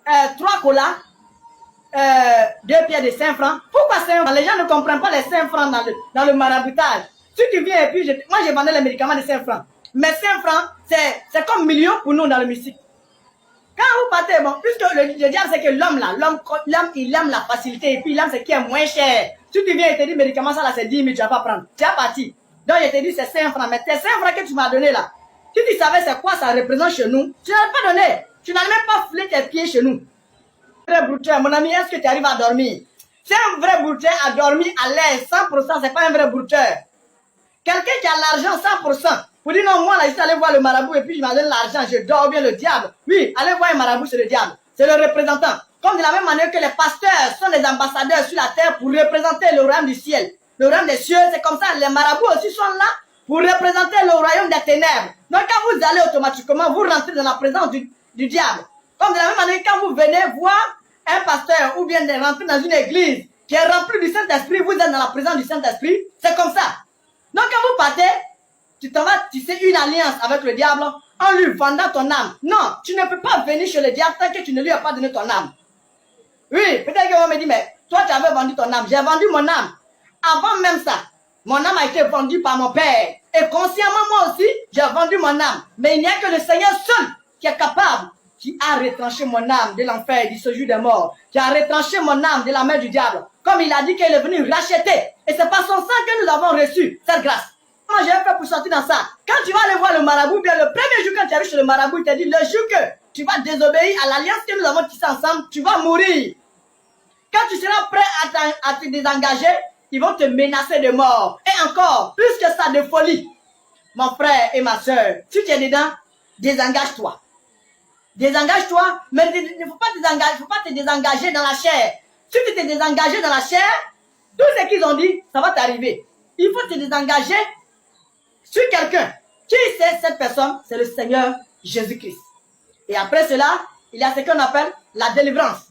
3 colas, 2 pièces de 5 francs. Pourquoi 5 francs? Les gens ne comprennent pas les 5 francs dans le maraboutage. Si tu viens et puis, moi j'ai vendu les médicaments de 5 francs. Mais 5 francs, c'est comme millions pour nous dans le mystique. Quand vous partez, bon, puisque le diable c'est que l'homme là, l'homme il aime la facilité et puis il aime ce qui est moins cher. Si tu viens et te dis médicament ça là c'est 10 000, tu vas pas prendre. Tu es parti. Donc je te dis c'est 5 francs. Mais tes 5 francs que tu m'as donné là, si tu savais c'est quoi ça représente chez nous, tu n'as pas donné. Tu n'as même pas foulé tes pieds chez nous. Vrai brouteur, mon ami, est-ce que tu arrives à dormir? C'est un vrai brouteur à dormir à l'aise, 100%, c'est pas un vrai brouteur. Quelqu'un qui a l'argent 100%, pour dire non, moi là, je suis allé voir le marabout et puis je m'a donné l'argent, je dors bien le diable. Oui, allez voir un marabout, c'est le diable. C'est le représentant. Comme de la même manière que les pasteurs sont des ambassadeurs sur la terre pour représenter le royaume du ciel. Le royaume des cieux, c'est comme ça, les marabouts aussi sont là pour représenter le royaume des ténèbres. Donc quand vous allez automatiquement, vous rentrez dans la présence du diable. Comme de la même manière, quand vous venez voir un pasteur ou bien de rentrer dans une église qui est remplie du Saint-Esprit, vous êtes dans la présence du Saint-Esprit, c'est comme ça. Donc quand vous partez, tu t'en vas tisser une alliance avec le diable en lui vendant ton âme. Non, tu ne peux pas venir chez le diable tant que tu ne lui as pas donné ton âme. Oui, peut-être qu'on me dit, mais toi tu avais vendu ton âme. J'ai vendu mon âme. Avant même ça, mon âme a été vendue par mon Père. Et consciemment, moi aussi, j'ai vendu mon âme. Mais il n'y a que le Seigneur seul qui est capable, qui a retranché mon âme de l'enfer, du séjour des morts, qui a retranché mon âme de la main du diable. Comme il a dit qu'il est venu racheter. Et c'est par son sang que nous avons reçu cette grâce. Moi, j'ai fait pour sortir dans ça. Quand tu vas aller voir le marabout, bien le premier jour quand tu arrives chez le marabout, il te dit, le jour que tu vas désobéir à l'alliance que nous avons tissée ensemble, tu vas mourir. Quand tu seras prêt à te désengager, ils vont te menacer de mort. Et encore, plus que ça, de folie. Mon frère et ma soeur, si tu es dedans, désengage-toi. Désengage-toi, mais il ne faut pas te désengager dans la chair. Si tu te désengages dans la chair, tout ce qu'ils ont dit, ça va t'arriver. Il faut te désengager sur quelqu'un. Qui c'est cette personne? C'est le Seigneur Jésus-Christ. Et après cela, il y a ce qu'on appelle la délivrance.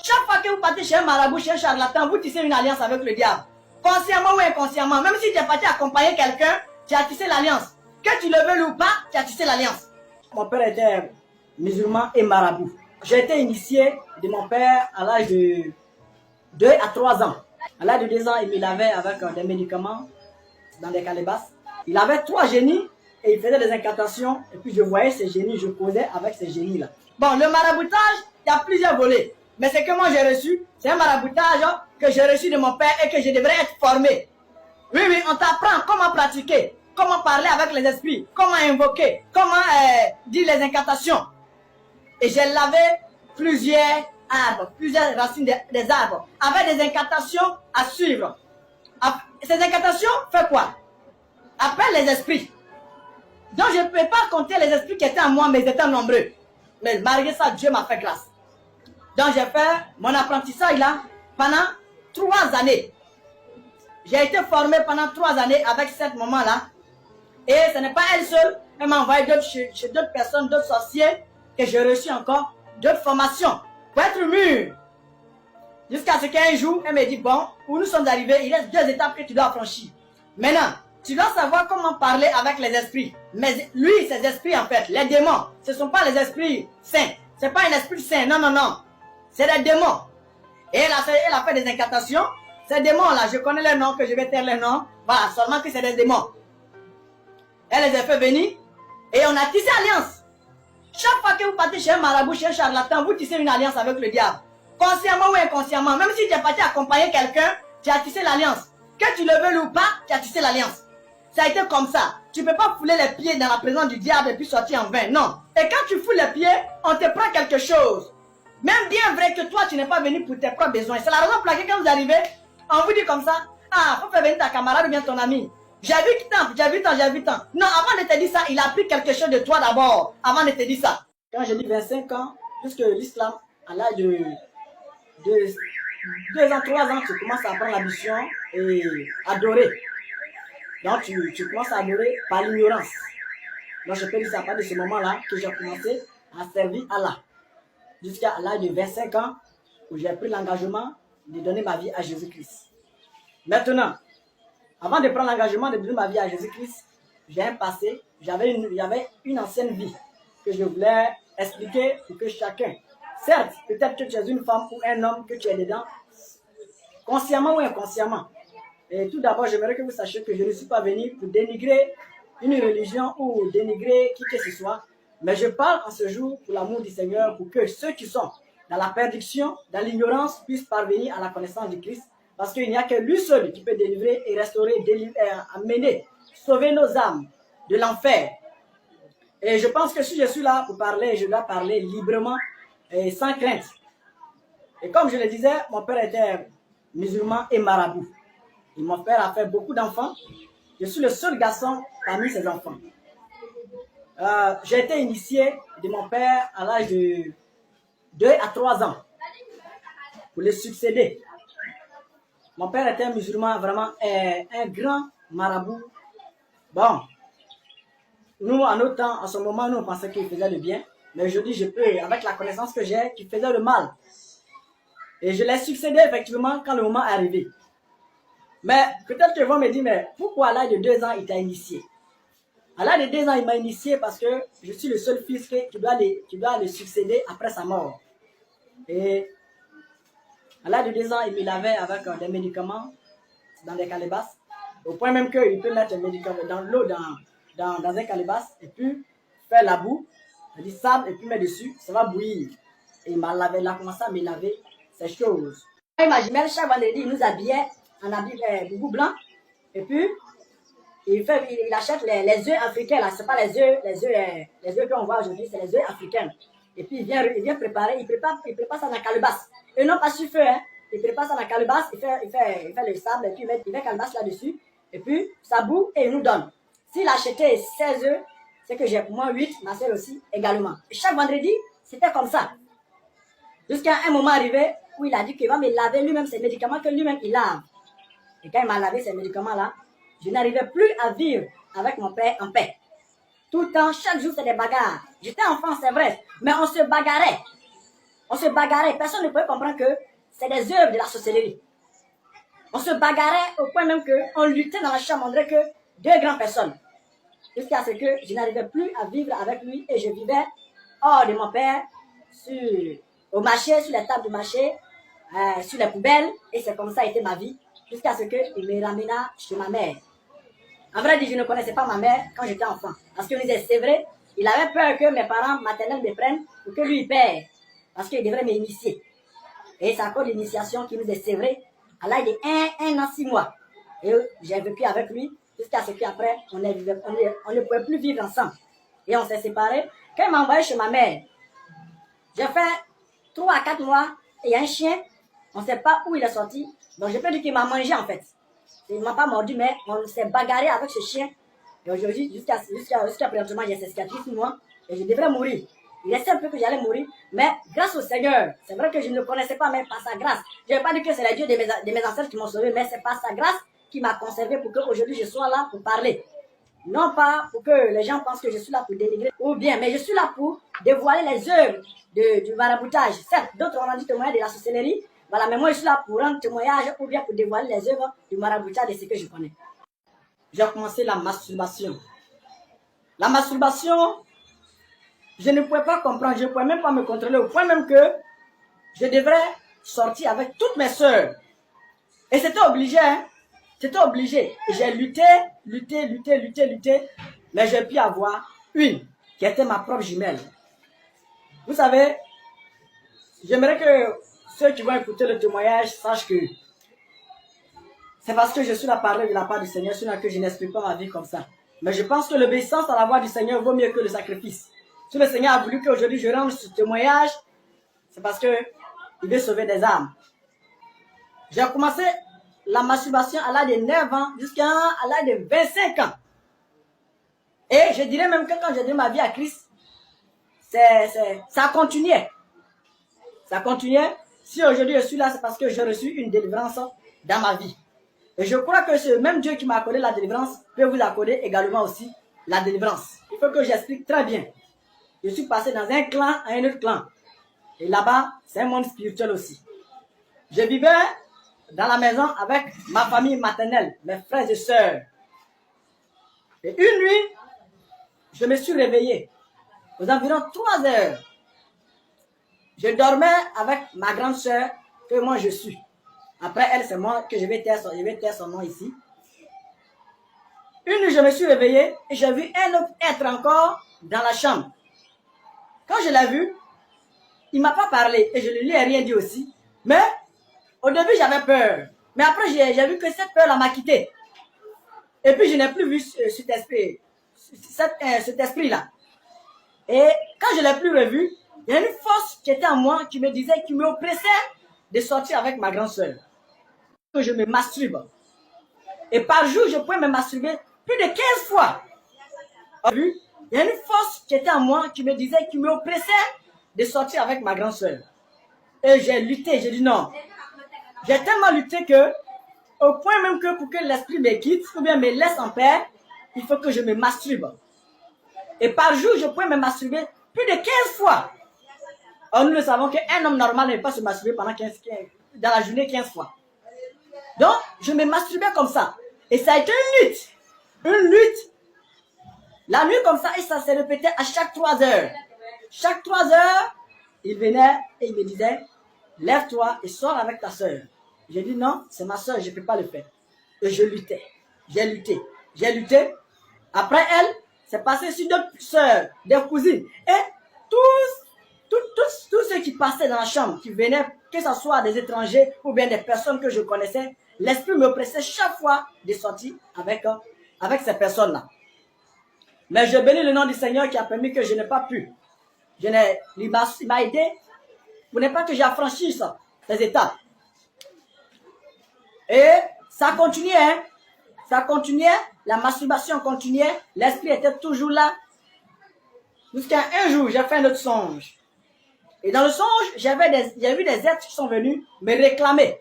Chaque fois que vous partez chez un marabout, chez un charlatan, vous tissez une alliance avec le diable. Consciemment ou inconsciemment, même si tu es parti accompagner quelqu'un, tu as tissé l'alliance. Que tu le veuilles ou pas, tu as tissé l'alliance. Mon père était musulman et marabout. J'ai été initié de mon père à l'âge de 2 à 3 ans. À l'âge de 2 ans, il me lavait avec des médicaments dans des calebasses. Il avait 3 génies et il faisait des incantations. Et puis je voyais ces génies, je causais avec ces génies-là. Bon, le maraboutage, il y a plusieurs volets. Mais ce que moi j'ai reçu, c'est un maraboutage que j'ai reçu de mon père et que je devrais être formé. Oui, oui, on t'apprend comment pratiquer, comment parler avec les esprits, comment invoquer, comment dire les incantations. Et j'ai lavé plusieurs arbres, plusieurs racines des arbres, avec des incantations à suivre. Ces incantations font quoi? Appellent les esprits. Donc je ne peux pas compter les esprits qui étaient en moi, mais ils étaient nombreux. Mais malgré ça, Dieu m'a fait grâce. Donc j'ai fait mon apprentissage là pendant 3 années. J'ai été formé pendant 3 années avec cette maman-là. Et ce n'est pas elle seule. Elle m'a envoyé chez d'autres personnes, d'autres sorciers, que j'ai reçu encore d'autres formations pour être mûr. Jusqu'à ce qu'un jour, elle me dit, bon, où nous sommes arrivés, il reste 2 étapes que tu dois franchir. Maintenant, tu dois savoir comment parler avec les esprits. Mais lui, ces esprits en fait, les démons, ce ne sont pas les esprits saints. Ce n'est pas un esprit saint, non, non, non. C'est des démons. Et elle a fait des incantations. Ces démons-là, je connais les noms, que je vais taire les noms. Voilà, seulement que c'est des démons. Elle les a fait venir et on a tissé alliance. Chaque fois que vous partez chez un marabout, chez un charlatan, vous tissez une alliance avec le diable. Consciemment ou inconsciemment, même si tu es parti accompagner quelqu'un, tu as tissé l'alliance. Que tu le veuilles ou pas, tu as tissé l'alliance. Ça a été comme ça. Tu ne peux pas fouler les pieds dans la présence du diable et puis sortir en vain. Non. Et quand tu foules les pieds, on te prend quelque chose. Même bien vrai que toi, tu n'es pas venu pour tes propres besoins. C'est la raison pour laquelle quand vous arrivez, on vous dit comme ça, ah, faut faire venir ta camarade ou bien ton ami. J'ai vu tant, j'ai vu tant, j'ai vu tant. Non, avant de te dire ça, il a pris quelque chose de toi d'abord, avant de te dire ça. Quand j'ai dit 25 ans, puisque l'islam, à l'âge de 2 ans, 3 ans, tu commences à apprendre la mission et adorer. Donc tu commences à adorer par l'ignorance. Donc je peux dire ça à partir de ce moment-là que j'ai commencé à servir Allah. Jusqu'à l'âge de 25 ans, où j'ai pris l'engagement de donner ma vie à Jésus-Christ. Maintenant, avant de prendre l'engagement de donner ma vie à Jésus-Christ, j'ai un passé, j'avais une ancienne vie que je voulais expliquer pour que chacun Certes, peut-être que tu es une femme ou un homme, que tu es dedans, consciemment ou inconsciemment. Et tout d'abord, j'aimerais que vous sachiez que je ne suis pas venu pour dénigrer une religion ou dénigrer qui que ce soit, mais je parle en ce jour pour l'amour du Seigneur, pour que ceux qui sont dans la perdition, dans l'ignorance, puissent parvenir à la connaissance du Christ, parce qu'il n'y a que lui seul qui peut délivrer et restaurer, amener, sauver nos âmes de l'enfer. Et je pense que si je suis là pour parler, je dois parler librement et sans crainte. Et comme je le disais, mon père était musulman et marabout. Et mon père a fait beaucoup d'enfants. Je suis le seul garçon parmi ses enfants. J'ai été initié de mon père à l'âge de 2 à 3 ans pour le succéder. Mon père était un musulman, vraiment un grand marabout. Bon, nous, en notre temps, en ce moment, nous, on pensait qu'il faisait le bien. Mais aujourd'hui, je peux, avec la connaissance que j'ai, qu'il faisait le mal. Et je l'ai succédé, effectivement, quand le moment est arrivé. Mais peut-être que vous me dites, mais pourquoi à l'âge de 2 ans, il t'a initié? À l'âge de 2 ans, il m'a initié parce que je suis le seul fils qui doit le succéder après sa mort. Et à l'âge de 2 ans, il me lavait avec des médicaments dans des calebasses. Au point même qu'il peut mettre des médicaments dans l'eau, dans un calebasse, et puis faire la boue, du sable, et puis mettre dessus, ça va bouillir. Et il a commencé à me laver ces choses. Ma jumelle, chaque vendredi, il nous habillait en habit boubou blanc, et puis il achète les œufs africains, là, c'est pas les œufs qu'on voit aujourd'hui, c'est les œufs africains. Et puis il vient préparer, il prépare ça dans la calebasse. Et non pas sur feu, hein. Il prépare ça dans la calebasse, il fait le sable, et puis il met la calebasse là-dessus, et puis ça boue et il nous donne. S'il a acheté 16 œufs, c'est que j'ai pour moi 8, ma soeur aussi également. Et chaque vendredi, c'était comme ça. Jusqu'à un moment arrivé où il a dit qu'il va me laver lui-même ses médicaments que lui-même il lave. Et quand il m'a lavé ces médicaments-là, je n'arrivais plus à vivre avec mon père en paix. Tout le temps, chaque jour, c'est des bagarres. J'étais enfant, c'est vrai, mais on se bagarrait. On se bagarrait. Personne ne pouvait comprendre que c'est des œuvres de la sorcellerie. On se bagarrait au point même qu'on luttait dans la chambre, on dirait que 2 grandes personnes. Jusqu'à ce que je n'arrivais plus à vivre avec lui et je vivais hors de mon père, au marché, sur les tables du marché, sur les poubelles. Et c'est comme ça a été ma vie, jusqu'à ce qu'il me ramena chez ma mère. En vrai, je ne connaissais pas ma mère quand j'étais enfant. Parce qu'il disait, c'est vrai, il avait peur que mes parents maternels me prennent pour que lui il perde. Parce qu'il devrait m'initier. Et c'est encore l'initiation qui nous est sévrée à l'âge de 1 an, 6 mois. Et j'ai vécu avec lui jusqu'à ce qu'après, on ne pouvait plus vivre ensemble. Et on s'est séparés. Quand il m'a envoyé chez ma mère, j'ai fait 3 à 4 mois et il y a un chien. On ne sait pas où il est sorti. Donc j'ai pas dit qu'il m'a mangé en fait. Il ne m'a pas mordu, mais on s'est bagarré avec ce chien. Et aujourd'hui, jusqu'à présentement, j'ai ces cicatrices sur moi. Et je devrais mourir. Il restait un peu que j'allais mourir. Mais grâce au Seigneur, c'est vrai que je ne le connaissais pas, mais par sa grâce. Je ne vais pas dire que c'est les dieux de mes ancêtres qui m'ont sauvé, mais c'est par sa grâce qui m'a conservé pour qu'aujourd'hui je sois là pour parler. Non pas pour que les gens pensent que je suis là pour dénigrer ou bien, mais je suis là pour dévoiler les œuvres du maraboutage. Certes, d'autres ont rendu témoignage de la sorcellerie. Voilà, mais moi je suis là pour rendre témoignage ou bien pour dévoiler les œuvres du maraboutage de ce que je connais. J'ai commencé la masturbation. La masturbation, je ne pouvais pas comprendre, je ne pouvais même pas me contrôler au point même que je devrais sortir avec toutes mes sœurs. Et c'était obligé, hein. C'était obligé. J'ai lutté, mais j'ai pu avoir une qui était ma propre jumelle. Vous savez, j'aimerais que ceux qui vont écouter le témoignage sachent que c'est parce que je suis là parler de la part du Seigneur, sinon que je n'explique pas ma vie comme ça. Mais je pense que l'obéissance à la voix du Seigneur vaut mieux que le sacrifice. Si le Seigneur a voulu qu'aujourd'hui je rende ce témoignage, c'est parce qu'il veut sauver des âmes. J'ai commencé la masturbation à l'âge de 9 ans jusqu'à l'âge de 25 ans. Et je dirais même que quand j'ai donné ma vie à Christ, ça continuait. Ça continuait. Si aujourd'hui je suis là, c'est parce que j'ai reçu une délivrance dans ma vie. Et je crois que ce même Dieu qui m'a accordé la délivrance peut vous accorder également aussi la délivrance. Il faut que j'explique très bien. Je suis passé dans un clan à un autre clan. Et là-bas, c'est un monde spirituel aussi. Je vivais dans la maison avec ma famille maternelle, mes frères et sœurs. Et une nuit, je me suis réveillé aux environs 3 heures. Je dormais avec ma grande soeur que moi je suis. Après elle, c'est moi que je vais taire son nom ici. Une nuit, je me suis réveillé et j'ai vu un autre être encore dans la chambre. Quand je l'ai vu, il ne m'a pas parlé et je ne lui ai rien dit aussi. Mais au début, j'avais peur. Mais après, j'ai vu que cette peur-là m'a quitté. Et puis, je n'ai plus vu cet esprit-là. Et quand je ne l'ai plus revu, il y a une force qui était en moi qui me disait, qui m'oppressait de sortir avec ma grande soeur. Que je me masturbe. Et par jour, je pouvais me masturber plus de 15 fois. Il y a une force qui était en moi qui me disait, qui m'oppressait de sortir avec ma grande soeur. Et j'ai lutté, j'ai dit non. J'ai tellement lutté que, au point même que pour que l'esprit me quitte, ou bien me laisse en paix, il faut que je me masturbe. Et par jour, je pouvais me masturber plus de 15 fois. Or, nous le savons qu'un homme normal ne peut pas se masturber pendant dans la journée 15 fois. Donc, je me masturbais comme ça. Et ça a été une lutte. Une lutte. La nuit comme ça, et ça se répétait à chaque 3 heures. Chaque 3 heures, il venait et il me disait, lève-toi et sors avec ta soeur. J'ai dit non, c'est ma soeur, je ne peux pas le faire. Et je luttais. J'ai lutté. J'ai lutté. Après elle, c'est passé sur d'autres soeurs, des cousines. Et tous ceux qui passaient dans la chambre, qui venaient, que ce soit des étrangers ou bien des personnes que je connaissais, l'esprit me pressait chaque fois de sortir avec ces personnes-là. Mais je bénis le nom du Seigneur qui a permis que je n'ai pas pu. Il m'a aidé pour ne pas que j'affranchisse ces étapes. Et ça continuait, hein? Ça continuait, la masturbation continuait, l'esprit était toujours là. Jusqu'à un jour, j'ai fait un autre songe. Et dans le songe, j'ai vu des êtres qui sont venus me réclamer.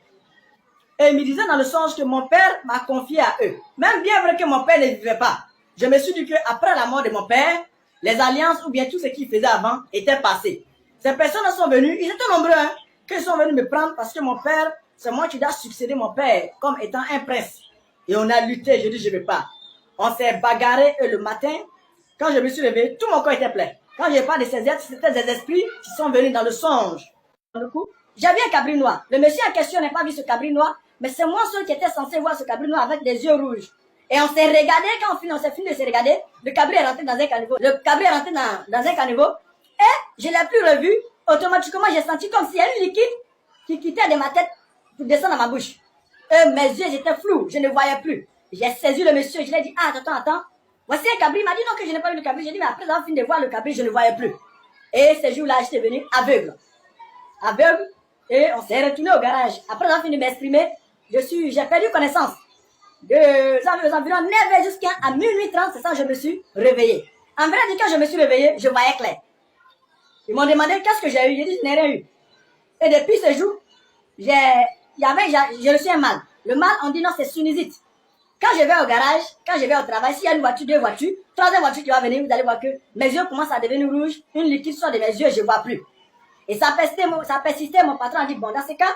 Et ils me disaient dans le songe que mon père m'a confié à eux. Même bien vrai que mon père ne vivait pas. Je me suis dit qu'après la mort de mon père, les alliances ou bien tout ce qu'il faisait avant était passé. Ces personnes sont venues, ils étaient nombreux, hein, qu'ils sont venus me prendre parce que mon père, c'est moi qui dois succéder mon père comme étant un prince. Et on a lutté, je dis je ne vais pas. On s'est bagarré et le matin, quand je me suis réveillé, tout mon corps était plein. Quand je parle de ces êtres, c'était des esprits qui sont venus dans le songe. J'avais un cabri noir. Le monsieur en question n'a pas vu ce cabri noir, mais c'est moi seul qui était censé voir ce cabri noir avec des yeux rouges. Et on s'est regardé, quand on s'est fini de se regarder, le cabri est rentré dans un caniveau. Le cabri est rentré dans un caniveau et je ne l'ai plus revu. Automatiquement, j'ai senti comme s'il y a une liquide qui quittait de ma tête pour descendre dans ma bouche. Et mes yeux étaient flous, je ne voyais plus. J'ai saisi le monsieur, je lui ai dit, ah, attends. Voici un cabri. Il m'a dit non que je n'ai pas vu le cabri. J'ai dit, mais après avoir fini de voir le cabri, je ne le voyais plus. Et ce jour-là, j'étais venu aveugle. Aveugle. Et on s'est retourné au garage. Après avoir fini de m'exprimer, j'ai perdu connaissance. Aux environs 9h jusqu'à minuit 30, c'est ça que je me suis réveillé. En vrai, quand je me suis réveillé, je voyais clair. Ils m'ont demandé qu'est-ce que j'ai eu. J'ai dit, je n'ai rien eu. Et depuis ce jour, j'ai reçu un mal. Le mal, on dit non, c'est sinusite. Quand je vais au garage, quand je vais au travail, s'il y a une voiture, 2 voitures, 3e voiture qui va venir, vous allez voir que mes yeux commencent à devenir rouges, une liquide sort de mes yeux, je ne vois plus. Et ça persistait, mon patron a dit, bon, dans ce cas,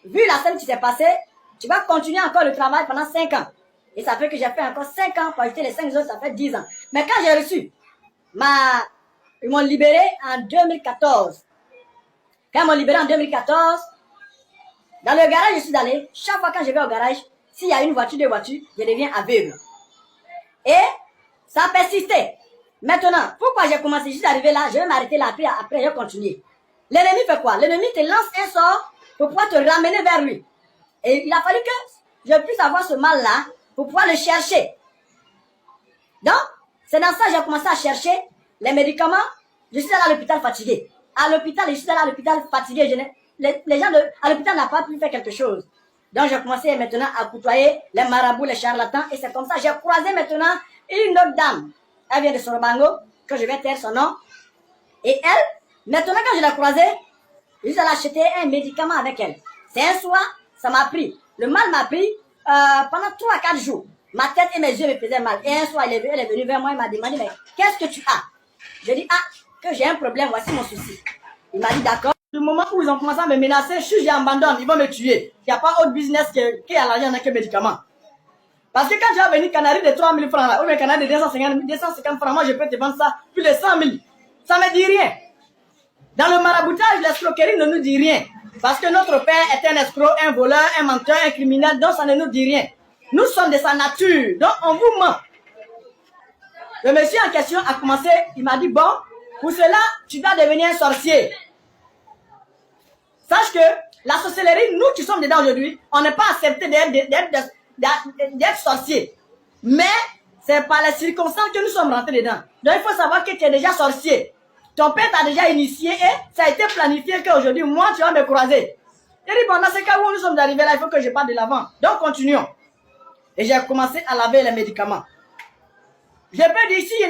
vu la scène qui s'est passée, tu vas continuer encore le travail pendant 5 ans. Et ça fait que j'ai fait encore 5 ans, pour ajouter les 5 autres, ça fait 10 ans. Mais quand j'ai reçu, ils m'ont libéré en 2014. Quand ils m'ont libéré en 2014, dans le garage, je suis allé, chaque fois quand je vais au garage, s'il y a une voiture, 2 voitures, je deviens aveugle. Et ça persistait. Maintenant, pourquoi j'ai commencé juste d'arriver là, je vais m'arrêter là, après je vais continuer. L'ennemi fait quoi? L'ennemi te lance un sort pour pouvoir te ramener vers lui. Et il a fallu que je puisse avoir ce mal-là pour pouvoir le chercher. Donc, c'est dans ça que j'ai commencé à chercher les médicaments. Je suis allé à l'hôpital fatigué. Je suis allé à l'hôpital fatigué. Les gens à l'hôpital n'ont pas pu faire quelque chose. Donc, j'ai commencé maintenant à côtoyer les marabouts, les charlatans. Et c'est comme ça que j'ai croisé maintenant une autre dame. Elle vient de Sorobango, que je vais taire son nom. Et elle, maintenant quand je l'ai croisée, je suis allé acheter un médicament avec elle. C'est un soir, ça m'a pris. Le mal m'a pris pendant 3 à 4 jours. Ma tête et mes yeux me faisaient mal. Et un soir, elle est venue vers moi, il m'a demandé, mais qu'est-ce que tu as? Je dis, que j'ai un problème, voici mon souci. Il m'a dit, d'accord. Du moment où ils ont commencé à me menacer, j'abandonne, ils vont me tuer. Il n'y a pas autre business qui a l'argent que médicament. Parce que quand tu vas venir canari de 3 000 francs là, ou bien canari de 250 francs, moi je peux te vendre ça plus de 100 000. Ça ne me dit rien. Dans le maraboutage, l'escroquerie ne nous dit rien. Parce que notre père est un escroc, un voleur, un menteur, un criminel, donc ça ne nous dit rien. Nous sommes de sa nature, donc on vous ment. Le monsieur en question a commencé, il m'a dit, bon, pour cela, tu dois devenir un sorcier. Sache que la sorcellerie, nous qui sommes dedans aujourd'hui, on n'est pas accepté d'être sorcier. Mais c'est par les circonstances que nous sommes rentrés dedans. Donc il faut savoir que tu es déjà sorcier. Ton père t'a déjà initié et ça a été planifié qu'aujourd'hui, moi, tu vas me croiser. Il dit, bon, dans ce cas où nous sommes arrivés là, il faut que je parte de l'avant. Donc continuons. Et j'ai commencé à laver les médicaments. Je peux dire, si je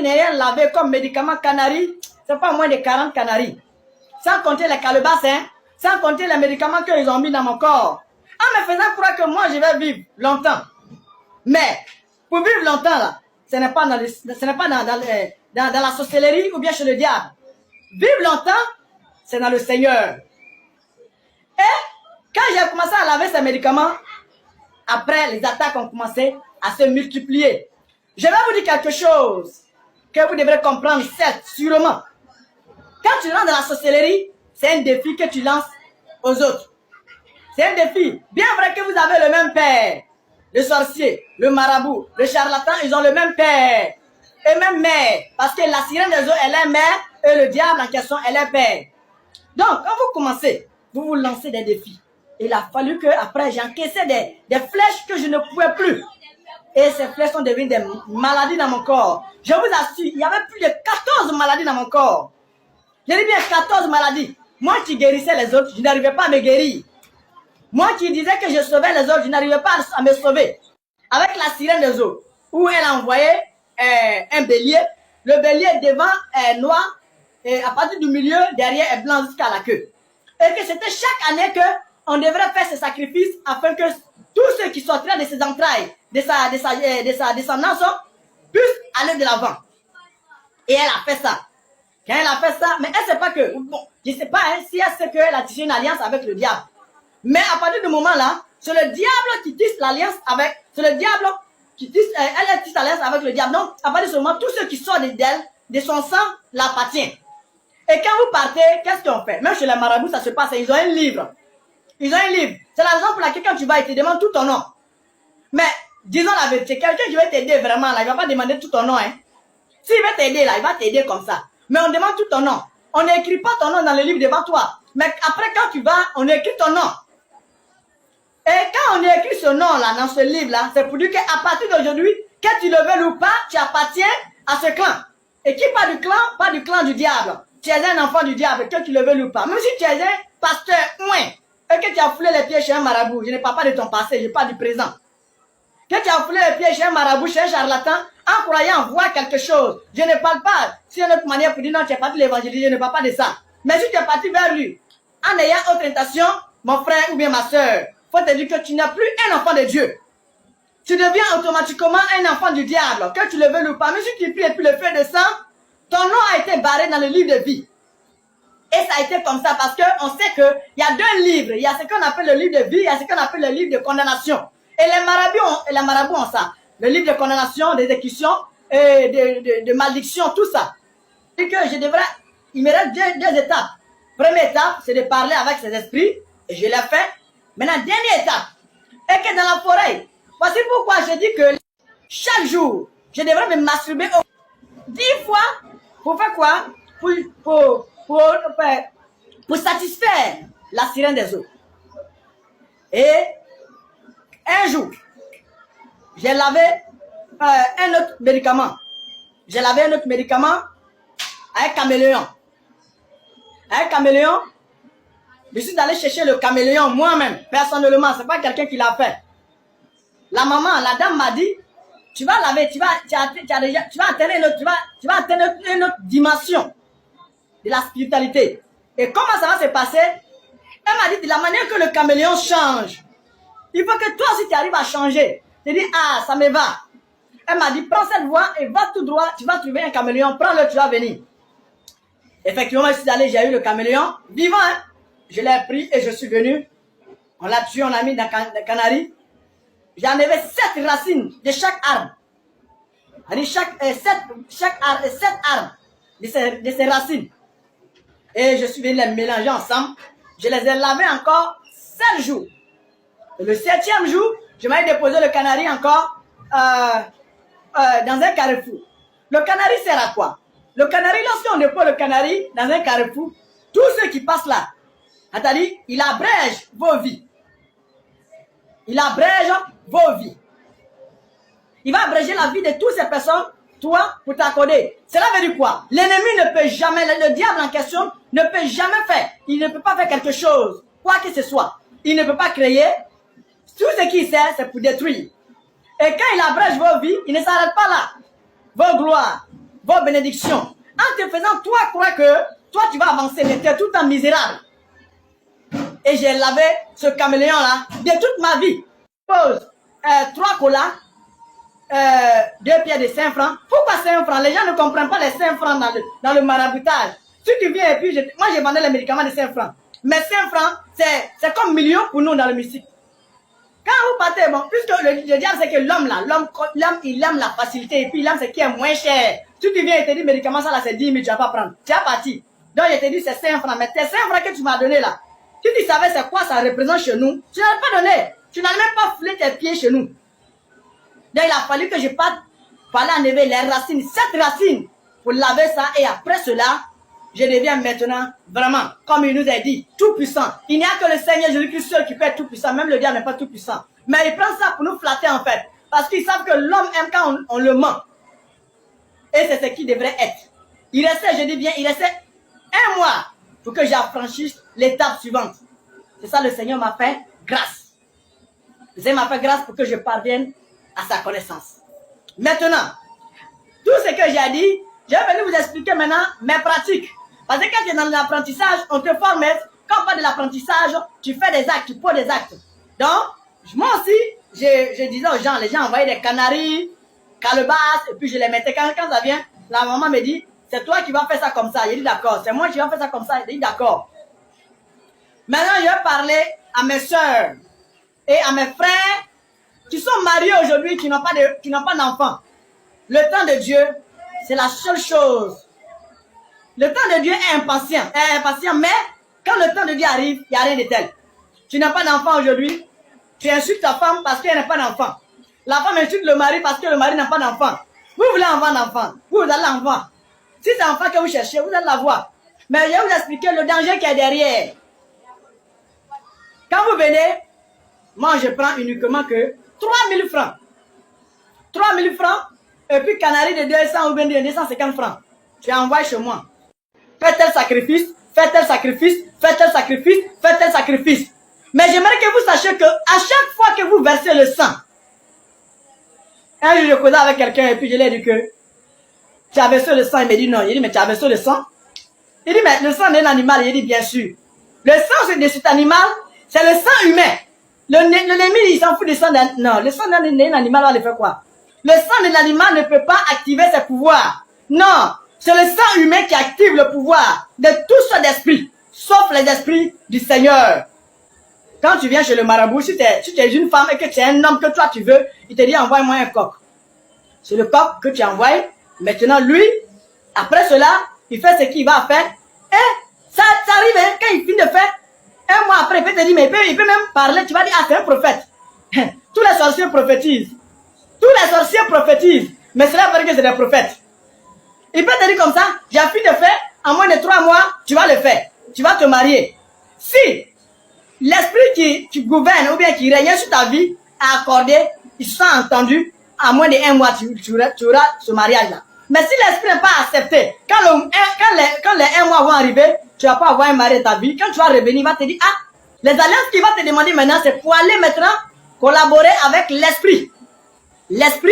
n'ai rien lavé comme médicament canari, c'est pas moins de 40 canaris. Sans compter les calebasses, hein, sans compter les médicaments qu'ils ont mis dans mon corps. En me faisant croire que moi, je vais vivre longtemps. Mais, pour vivre longtemps, là, ce n'est pas dans la sorcellerie ou bien chez le diable. Vivre longtemps, c'est dans le Seigneur. Et, quand j'ai commencé à laver ces médicaments, après, les attaques ont commencé à se multiplier. Je vais vous dire quelque chose que vous devrez comprendre, certes, sûrement. Quand tu rentres dans la sorcellerie, c'est un défi que tu lances aux autres. C'est un défi. Bien vrai que vous avez le même père. Le sorcier, le marabout, le charlatan, ils ont le même père. Et même mère. Parce que la sirène des eaux, elle est mère. Et le diable en question, elle est père. Donc, quand vous commencez, vous vous lancez des défis. Il a fallu que après j'encaissais des flèches que je ne pouvais plus. Et ces flèches sont devenues des maladies dans mon corps. Je vous assure, il y avait plus de 14 maladies dans mon corps. Je dis bien 14 maladies. Moi qui guérissais les autres, je n'arrivais pas à me guérir. Moi qui disais que je sauvais les autres, je n'arrivais pas à me sauver. Avec la sirène des eaux, où elle envoyait un bélier. Le bélier devant est noir, et à partir du milieu, derrière est blanc jusqu'à la queue. Et que c'était chaque année qu'on devrait faire ce sacrifice afin que tous ceux qui sortiraient de ses entrailles, de sa descendance, puissent aller de l'avant. Et elle a fait ça. Quand elle a fait ça, mais elle ne sait pas que, bon, je ne sais pas hein, si elle sait qu'elle a tissé une alliance avec le diable. Mais à partir du moment là, c'est le diable qui tisse l'alliance avec, c'est le diable qui tisse, elle tisse l'alliance avec le diable. Donc, à partir de ce moment, tous ceux qui sortent d'elle, de son sang, l'appartiennent. Et quand vous partez, qu'est-ce qu'on fait? Même chez les marabouts, ça se passe, ils ont un livre. Ils ont un livre. C'est la raison pour laquelle quand tu vas, ils te demandent tout ton nom. Mais, disons la vérité, quelqu'un qui veut t'aider vraiment, là, il ne va pas demander tout ton nom, hein. S'il veut t'aider, là, il va t'aider comme ça. Mais on demande tout ton nom. On n'écrit pas ton nom dans le livre devant toi. Mais après, quand tu vas, on écrit ton nom. Et quand on écrit ce nom-là, dans ce livre-là, c'est pour dire qu'à partir d'aujourd'hui, que tu le veuilles ou pas, tu appartiens à ce clan. Et qui pas du clan du diable. Tu es un enfant du diable, que tu le veuilles ou pas. Même si tu es un pasteur, et que tu as foulé les pieds chez un marabout, je ne parle pas de ton passé, je parle du présent. Que tu as foulé les pieds chez un marabout, chez un charlatan, en croyant voir quelque chose. Je ne parle pas, c'est une autre manière pour dire non, tu es parti l'évangéliser, je ne parle pas de ça. Mais si tu es parti vers lui, en ayant autre intention, mon frère ou bien ma soeur, faut te dire que tu n'es plus un enfant de Dieu. Tu deviens automatiquement un enfant du diable, que tu le veuilles ou pas. Mais si tu pries et puis le feu de sang, ton nom a été barré dans le livre de vie. Et ça a été comme ça parce qu'on sait qu'il y a deux livres. Il y a ce qu'on appelle le livre de vie, il y a ce qu'on appelle le livre de condamnation. Et les marabouts ont ça. Le livre de condamnation, d'exécution, de malédiction, tout ça. Et que il me reste deux étapes. Première étape, c'est de parler avec ces esprits. Et je l'ai fait. Maintenant, dernière étape. Et que dans la forêt. Voici pourquoi je dis que chaque jour, je devrais me masturber 10 fois. Pour faire quoi? Pour satisfaire la sirène des eaux. Et un jour, j'ai lavé un autre médicament. J'ai lavé un autre médicament avec caméléon. Avec caméléon, je suis allé chercher le caméléon moi-même, personnellement. Ce n'est pas quelqu'un qui l'a fait. La dame m'a dit, tu vas laver, tu vas atteindre une autre dimension de la spiritualité. Et comment ça va se passer? Elle m'a dit de la manière que le caméléon change. Il faut que toi aussi tu arrives à changer. Tu dis, ah, ça me va. Elle m'a dit, prends cette voie et va tout droit, tu vas trouver un caméléon, prends-le, tu vas venir. Effectivement, je suis allé, j'ai eu le caméléon, vivant, hein? Je l'ai pris et je suis venu. On l'a tué, on l'a mis dans le canari. J'ai enlevé 7 racines de chaque arbre. C'est-à-dire 7 arbres de ces racines. Et je suis venu les mélanger ensemble. Je les ai lavés encore 7 jours. Et le 7e jour, je m'avais déposé le canari encore dans un carrefour. Le canari sert à quoi? Le canari, lorsqu'on dépose le canari dans un carrefour, tous ceux qui passent là, c'est-à-dire, il abrège vos vies. Il abrège vos vies. Il va abréger la vie de toutes ces personnes, toi, pour t'accorder. Cela veut dire quoi? L'ennemi ne peut jamais, le diable en question, ne peut jamais faire. Il ne peut pas faire quelque chose, quoi que ce soit. Il ne peut pas créer. Tout ce qu'il sert, c'est pour détruire. Et quand il abrège vos vies, il ne s'arrête pas là. Vos gloires, vos bénédictions. En te faisant, toi, croire que toi, tu vas avancer, mais tu es tout le temps misérable. Et j'ai lavé ce caméléon-là de toute ma vie. Pose 3 colas, 2 pieds de 5 francs. Pourquoi 5 francs? Les gens ne comprennent pas les 5 francs dans le maraboutage. Si tu viens et puis, moi j'ai vendu les médicaments de 5 francs. Mais 5 francs, c'est comme million pour nous dans le mystique. Quand vous partez, bon, puisque le diable c'est que l'homme là, l'homme il aime la facilité et puis il aime ce qui est moins cher. Si tu viens et te dis médicament ça là c'est 10 000, tu vas pas prendre. Tu as parti. Donc je te dis c'est 5 francs. Mais tes 5 francs que tu m'as donné là, si tu savais c'est quoi ça représente chez nous, tu n'as pas donné. Tu n'as même pas foulé tes pieds chez nous. Donc il a fallu que je parte, fallait enlever les racines, 7 racines, pour laver ça. Et après cela, je deviens maintenant vraiment, comme il nous a dit, tout puissant. Il n'y a que le Seigneur Jésus-Christ seul qui peut être tout puissant. Même le diable n'est pas tout puissant. Mais il prend ça pour nous flatter en fait. Parce qu'ils savent que l'homme aime quand on le ment. Et c'est ce qui devrait être. Il restait, je dis bien, il restait 1 mois pour que j'affranchisse l'étape suivante. C'est ça le Seigneur m'a fait grâce. Le Seigneur m'a fait grâce pour que je parvienne à sa connaissance. Maintenant, tout ce que j'ai dit, je vais venir vous expliquer maintenant mes pratiques. Parce que quand tu es dans l'apprentissage, on te forme. Quand on parle de l'apprentissage, tu fais des actes, tu poses des actes. Donc, moi aussi, je disais aux gens, les gens envoyaient des canaris, calebasses, et puis je les mettais. Quand ça vient, la maman me dit, c'est toi qui vas faire ça comme ça. J'ai dit d'accord. C'est moi qui vais faire ça comme ça. J'ai dit d'accord. Maintenant, je vais parler à mes soeurs et à mes frères qui sont mariés aujourd'hui, qui n'ont pas d'enfants. Le temps de Dieu, c'est la seule chose. Le temps de Dieu est impatient, mais quand le temps de Dieu arrive, il n'y a rien de tel. Tu n'as pas d'enfant aujourd'hui, tu insultes ta femme parce qu'elle n'a pas d'enfant. La femme insulte le mari parce que le mari n'a pas d'enfant. Vous voulez avoir un enfant, vous allez l'avoir. Si c'est un enfant que vous cherchez, vous allez l'avoir. Mais je vais vous expliquer le danger qui est derrière. Quand vous venez, moi je prends uniquement que 3 000 francs. 3 000 francs, et puis canari de 200 ou bien de 250 francs. Tu envoies chez moi. Fais tel sacrifice, fais tel sacrifice, fais tel sacrifice, fais tel sacrifice. Mais j'aimerais que vous sachiez que à chaque fois que vous versez le sang, un jour je causais avec quelqu'un et puis je lui ai dit que tu as versé le sang. Il me dit non. Il dit mais tu as versé le sang? Il dit mais le sang d'un animal. Il dit bien sûr. Le sang de cet animal, c'est le sang humain. L'ennemi il s'en fout du sang d'un... Non, le sang d'un animal va le faire quoi? Le sang de l'animal ne peut pas activer ses pouvoirs. Non, c'est le sang humain qui active le pouvoir de tout sortes d'esprits, sauf les esprits du Seigneur. Quand tu viens chez le marabout, si tu es une femme et que tu es un homme que toi tu veux, il te dit envoie-moi un coq. C'est le coq que tu envoies. Maintenant lui, après cela, il fait ce qu'il va faire. Et ça arrive, hein, quand il finit de faire, 1 mois après, il peut te dire, mais il peut même parler, tu vas dire, ah c'est un prophète. Tous les sorciers prophétisent. Tous les sorciers prophétisent. Mais cela veut dire que c'est des prophètes. Il peut te dire comme ça, j'ai fini de faire, en moins de 3 mois, tu vas le faire. Tu vas te marier. Si l'esprit qui gouverne ou bien qui règne sur ta vie a accordé, ils se sont entendus, en moins de 1 mois, tu auras ce mariage-là. Mais si l'esprit n'est pas accepté, quand les 1 mois vont arriver, tu ne vas pas avoir un mari de ta vie. Quand tu vas revenir, il va te dire, ah, les alliances qu'il va te demander maintenant, c'est pour aller maintenant collaborer avec l'esprit. L'esprit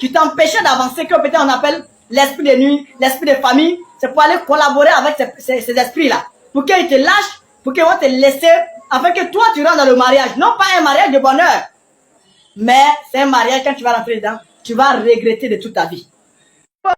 qui t'empêchait d'avancer, que peut-être on appelle l'esprit de nuit, l'esprit de famille, c'est pour aller collaborer avec ces esprits-là. Pour qu'ils te lâchent, pour qu'ils vont te laisser, afin que toi tu rentres dans le mariage. Non pas un mariage de bonheur, mais c'est un mariage, quand tu vas rentrer dedans, tu vas regretter de toute ta vie.